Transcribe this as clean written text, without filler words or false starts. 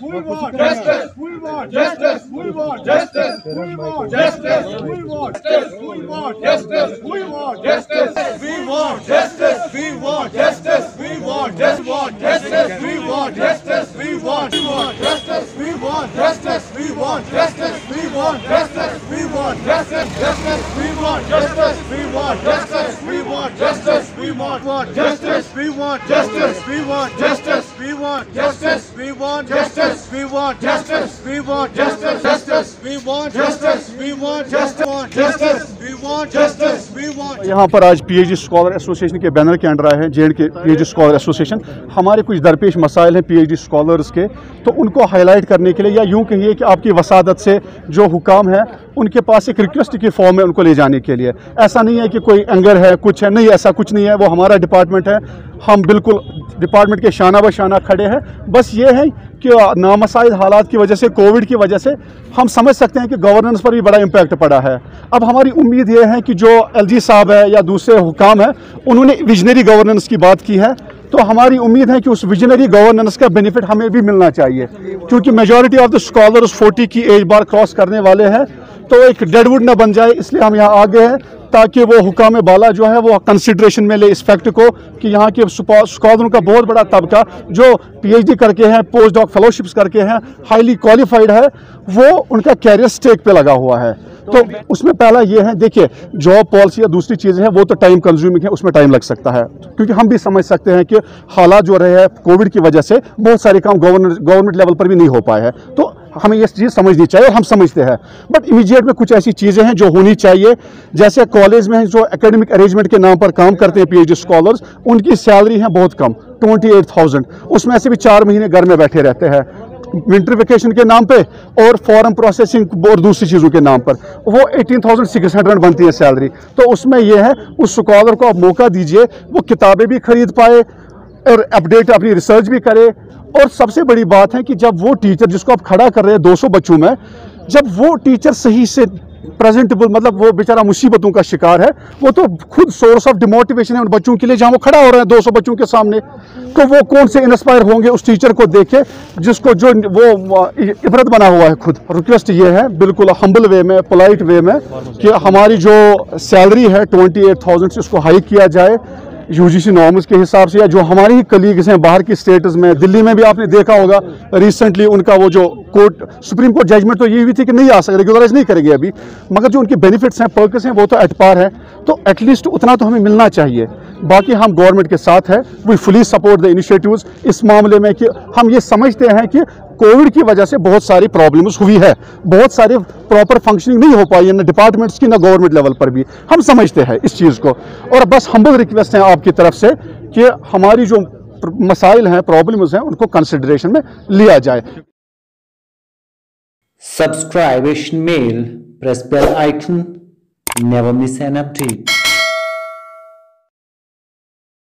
We want justice. We want justice. We want justice. We want justice. We want justice. We want justice. We want justice. We want justice. We want justice. We want justice. We want justice. We want justice. We want justice. We want justice. We want justice. We want justice. Justice. We want justice. We want justice. We want justice. We want justice. We want justice. We want justice. We want justice. We want justice. We want justice. We want justice. Justice. We want justice. We want justice. Justice. We want justice. We want। यहाँ पर आज PhD scholar association के banner के under आए हैं JNK PhD scholar association. हमारे कुछ दरपेश मसाइल हैं PhD स्कॉलर्स के, तो उनको हाईलाइट करने के लिए, या यूँ कहिए कि आपकी वसादत से जो हुकाम है उनके पास एक रिक्वेस्ट की फॉर्म है उनको ले जाने के लिए। ऐसा नहीं है कि कोई एंगर है, कुछ है, नहीं, ऐसा कुछ नहीं है। वो हमारा डिपार्टमेंट है, हम बिल्कुल डिपार्टमेंट के शाना बशाना खड़े हैं। बस ये है कि नामसाइद हालात की वजह से, कोविड की वजह से हम समझ सकते हैं कि गवर्नेंस पर भी बड़ा इम्पैक्ट पड़ा है। अब हमारी उम्मीद ये है कि जो LG साहब है या दूसरे हुकाम है, उन्होंने विजनरी गवर्नेंस की बात की है, तो हमारी उम्मीद है कि उस विजनरी गवर्नेंस का बेनिफिट हमें भी मिलना चाहिए, क्योंकि मेजॉरिटी ऑफ द स्कॉलर्स 40 की एज बार क्रॉस करने वाले हैं, तो एक डेडवुड ना बन जाए, इसलिए हम यहाँ आ गए हैं ताकि वो हुकाम बाला जो है वो कंसिडरेशन में ले इस फैक्ट को कि यहाँ के स्कॉलरों का बहुत बड़ा तबका जो PhD करके हैं, पोस्ट डॉक फेलोशिप्स करके हैं, हाईली क्वालिफाइड है, वो उनका कैरियर स्टेक पे लगा हुआ है। तो उसमें पहला ये है, देखिए जॉब पॉलिसी या दूसरी चीज़ें हैं वो तो टाइम कंज्यूमिंग है, उसमें टाइम लग सकता है, क्योंकि हम भी समझ सकते हैं कि हालात जो रहे हैं कोविड की वजह से बहुत सारे काम गवर्नमेंट लेवल पर भी नहीं हो पाए हैं, तो हमें ये चीज़ समझनी चाहिए और हम समझते हैं। बट इमीडिएट में कुछ ऐसी चीज़ें हैं जो होनी चाहिए, जैसे कॉलेज में जो एकेडमिक अरेंजमेंट के नाम पर काम करते हैं PhD स्कॉलर्स, उनकी सैलरी है बहुत कम, 28,000, उसमें से भी 4 महीने घर में बैठे रहते हैं विंटर वेकेशन के नाम पे और फॉर्म प्रोसेसिंग और दूसरी चीज़ों के नाम पर, वो 18,600 बनती है सैलरी। तो उसमें यह है, उस स्कॉलर को आप मौका दीजिए, वो किताबें भी खरीद पाए और अपडेट अपनी रिसर्च भी करे। और सबसे बड़ी बात है कि जब वो टीचर जिसको आप खड़ा कर रहे हैं 200 बच्चों में, जब वो टीचर सही से प्रेजेंटेबल, मतलब वो बेचारा मुसीबतों का शिकार है, वो तो खुद सोर्स ऑफ डिमोटिवेशन है उन बच्चों के लिए जहां वो खड़ा हो रहे हैं 200 बच्चों के सामने, तो वो कौन से इंस्पायर होंगे उस टीचर को देखे जिसको जो वो इबरत बना हुआ है खुद। रिक्वेस्ट ये है बिल्कुल हम्बल वे में, पोलाइट वे में, कि हमारी जो सैलरी है 28,000 से उसको हाई किया जाए UGC नॉर्म्स के हिसाब से, या जो हमारी ही कलीग्स हैं बाहर की स्टेट्स में, दिल्ली में भी आपने देखा होगा रिसेंटली उनका वो जो कोर्ट सुप्रीम कोर्ट जजमेंट तो ये भी थी कि नहीं आ सकते, रेगुलराइज नहीं करेंगे अभी, मगर जो उनके बेनिफिट्स हैं, पर्क्स हैं, वो तो एट पार है, तो एटलीस्ट उतना तो हमें मिलना चाहिए। बाकी हम गवर्नमेंट के साथ है, we fully support the initiatives इस मामले में, कि हम ये समझते हैं कि कोविड की वजह से बहुत सारी प्रॉब्लम्स हुई है, बहुत सारी प्रॉपर फंक्शनिंग नहीं हो पाई है, ना डिपार्टमेंट्स की ना गवर्नमेंट लेवल पर भी, हम समझते हैं इस चीज़ को। और बस हम्बल रिक्वेस्ट है आपकी तरफ से कि हमारी जो मसाइल हैं, प्रॉब्लम्स हैं, उनको कंसिडरेशन में लिया जाए। Subscribe Asian Mail, press bell icon, never miss an update.